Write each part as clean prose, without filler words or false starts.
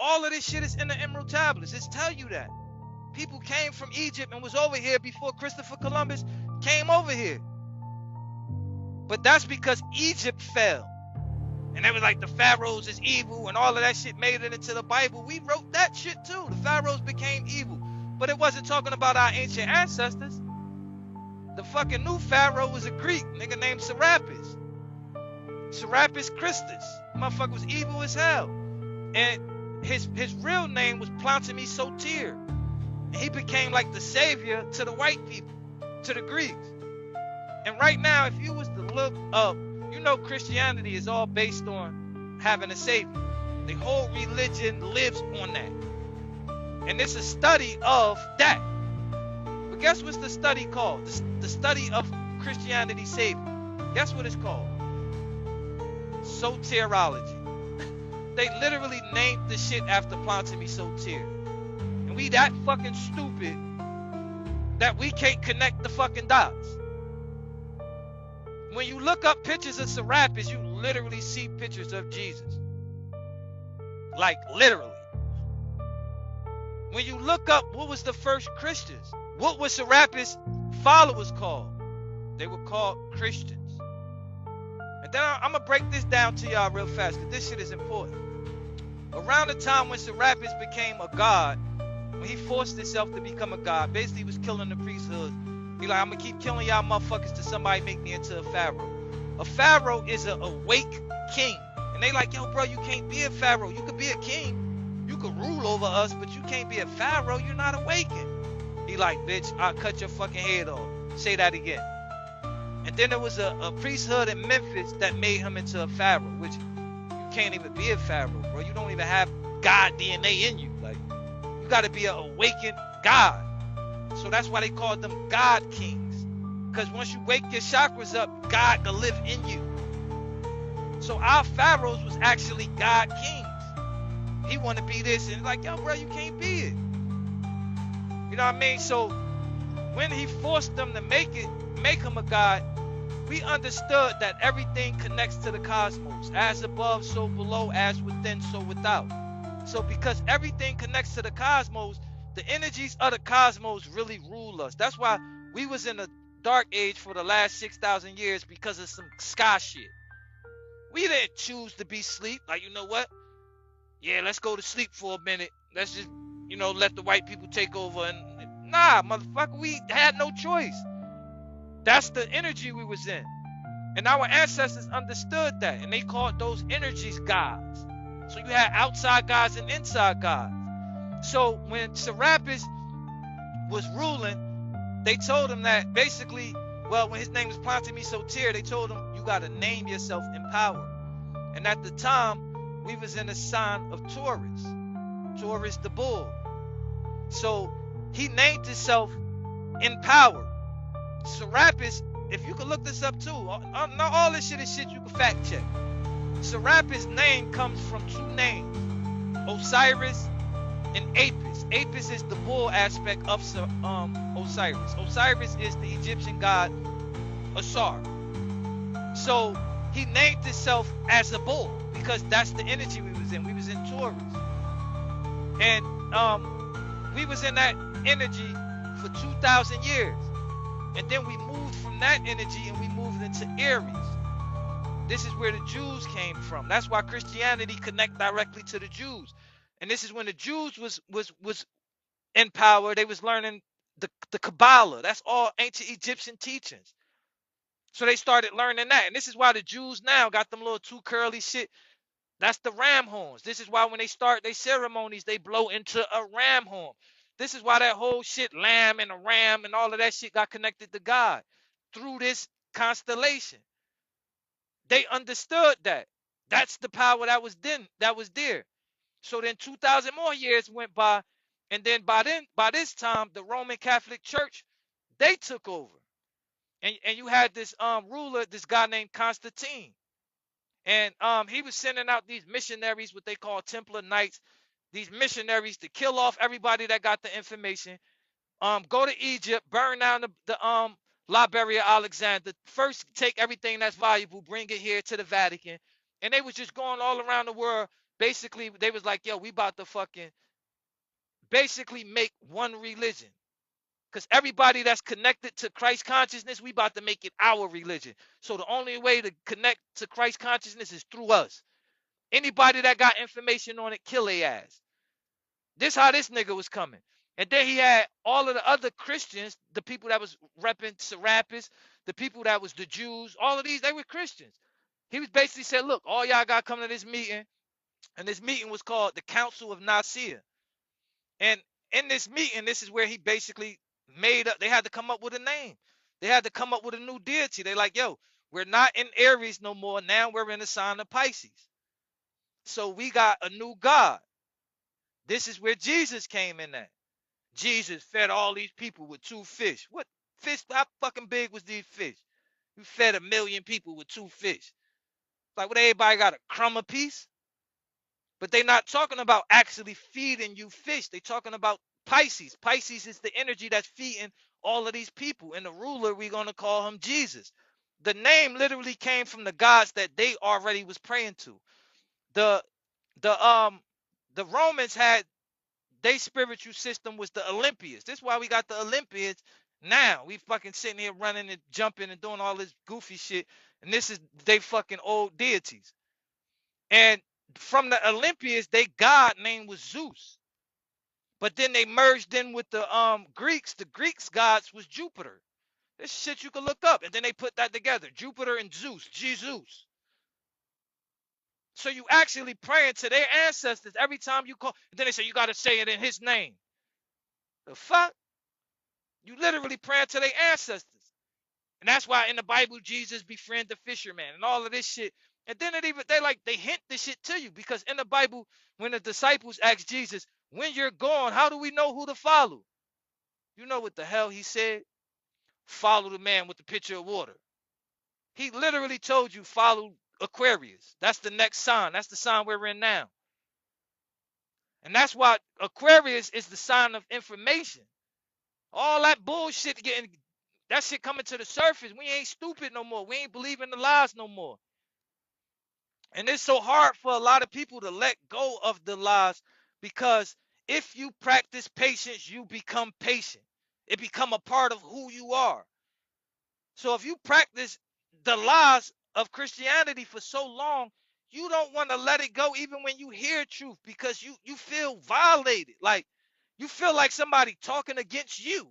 All of this shit is in the Emerald Tablets. It's tell you that. People came from Egypt and was over here before Christopher Columbus came over here. But that's because Egypt fell. And they was like, the pharaohs is evil and all of that shit made it into the Bible. We wrote that shit too. The pharaohs became evil. But it wasn't talking about our ancient ancestors. The fucking new pharaoh was a Greek nigga named Serapis. Serapis Christus. Motherfucker was evil as hell. And his real name was Ptolemy Soter. And he became like the savior to the white people, to the Greeks. And right now, if you was to look up, you know Christianity is all based on having a savior. The whole religion lives on that. And it's a study of that. But guess what's the study called? The study of Christianity savior. Guess what it's called? Soterology. They literally named the shit after Ptolemy Soter. And we that fucking stupid that we can't connect the fucking dots. When you look up pictures of Serapis, you literally see pictures of Jesus. Like literally. When you look up what was the first Christians, what was Serapis' followers called? They were called Christians. And then I'm going to break this down to y'all real fast because this shit is important. Around the time when Serapis became a god, when he forced himself to become a god, basically he was killing the priesthood. He like, I'm going to keep killing y'all motherfuckers till somebody make me into a pharaoh. A pharaoh is an awake king. And they like, yo, bro, you can't be a pharaoh. You could be a king. You could rule over us, but you can't be a pharaoh. You're not awakened. He like, bitch, I'll cut your fucking head off. Say that again. And then there was a priesthood in Memphis that made him into a pharaoh, which you can't even be a pharaoh, bro. You don't even have God DNA in you. Like, you got to be an awakened God. So that's why they called them God kings. Because once you wake your chakras up, God can live in you. So our pharaohs was actually God kings. He wanted to be this, and like, yo, bro, you can't be it. You know what I mean? So when he forced them to make him a god, we understood that everything connects to the cosmos. As above, so below, as within, so without. So because everything connects to the cosmos, the energies of the cosmos really rule us. That's why we was in a dark age for the last 6,000 years, because of some sky shit. We didn't choose to be asleep. Like, you know what? Yeah, let's go to sleep for a minute. Let's just, let the white people take over. And nah, motherfucker, we had no choice. That's the energy we was in. And our ancestors understood that. And they called those energies gods. So you had outside gods and inside gods. So when Serapis was ruling, they told him that basically, well, when his name was Ptolemy Soter, they told him, you got to name yourself in power. And at the time, we was in the sign of Taurus. Taurus the bull. So he named himself in power. Serapis, if you could look this up too, not all this shit is shit you can fact check. Serapis' name comes from two names, Osiris and Apis. Apis is the bull aspect of Osiris. Osiris is the Egyptian god Asar. So he named himself as a bull because that's the energy we was in. We was in Taurus. And we was in that energy for 2,000 years. And then we moved from that energy and we moved into Aries. This is where the Jews came from. That's why Christianity connect directly to the Jews. And this is when the Jews was in power. They was learning the Kabbalah. That's all ancient Egyptian teachings. So they started learning that. And this is why the Jews now got them little two curly shit. That's the ram horns. This is why when they start their ceremonies, they blow into a ram horn. This is why that whole shit, lamb and a ram and all of that shit got connected to God through this constellation. They understood that. That's the power that was there. So then 2,000 more years went by, and then by this time, the Roman Catholic Church, they took over. And you had this ruler, this guy named Constantine. And he was sending out these missionaries, what they call Templar Knights, these missionaries to kill off everybody that got the information. Go to Egypt, burn down the Library of Alexander. First, take everything that's valuable, bring it here to the Vatican. And they was just going all around the world Basically, they was like, yo, we about to fucking basically make one religion. Because everybody that's connected to Christ consciousness, we about to make it our religion. So the only way to connect to Christ consciousness is through us. Anybody that got information on it, kill their ass. This how this nigga was coming. And then he had all of the other Christians, the people that was repping Serapis, the people that was the Jews, all of these, they were Christians. He was basically said, look, all y'all got to come to this meeting. And this meeting was called the Council of Nicaea. And in this meeting, this is where he basically made up, they had to come up with a name. They had to come up with a new deity. They like, yo, we're not in Aries no more. Now we're in the sign of Pisces. So we got a new God. This is where Jesus came in at. Jesus fed all these people with 2 fish. What fish? How fucking big was these fish? You fed 1,000,000 people with 2 fish. Like, what, everybody got a crumb apiece? But they not talking about actually feeding you fish. They talking about Pisces. Pisces is the energy that's feeding all of these people. And the ruler, we're going to call him Jesus. The name literally came from the gods that they already was praying to. The the um the Romans had their spiritual system was the Olympians. This is why we got the Olympians now. We fucking sitting here running and jumping and doing all this goofy shit. And this is they fucking old deities. And from the Olympians, they god name was Zeus. But then they merged in with the Greeks. The Greeks gods was Jupiter. This shit you can look up. And then they put that together. Jupiter and Zeus. Jesus. So you actually praying to their ancestors every time you call. And then they say you got to say it in his name. The fuck? You literally praying to their ancestors. And that's why in the Bible, Jesus befriend the fisherman and all of this shit. And then they hint this shit to you, because in the Bible, when the disciples asked Jesus, when you're gone, how do we know who to follow? You know what the hell he said? Follow the man with the pitcher of water. He literally told you follow Aquarius. That's the next sign. That's the sign we're in now. And that's why Aquarius is the sign of information. All that bullshit that shit coming to the surface. We ain't stupid no more. We ain't believing the lies no more. And it's so hard for a lot of people to let go of the lies, because if you practice patience, you become patient. It become a part of who you are. So if you practice the lies of Christianity for so long, you don't want to let it go even when you hear truth, because you feel violated. Like you feel like somebody talking against you.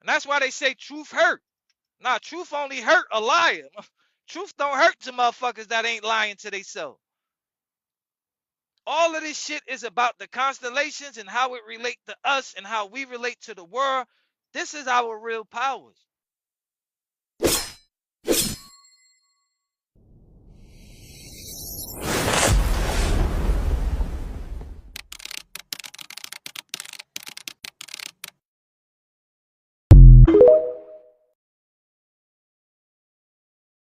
And that's why they say truth hurt. Nah, truth only hurt a liar. Truth don't hurt to motherfuckers that ain't lying to themselves. All of this shit is about the constellations and how it relate to us and how we relate to the world. This is our real powers.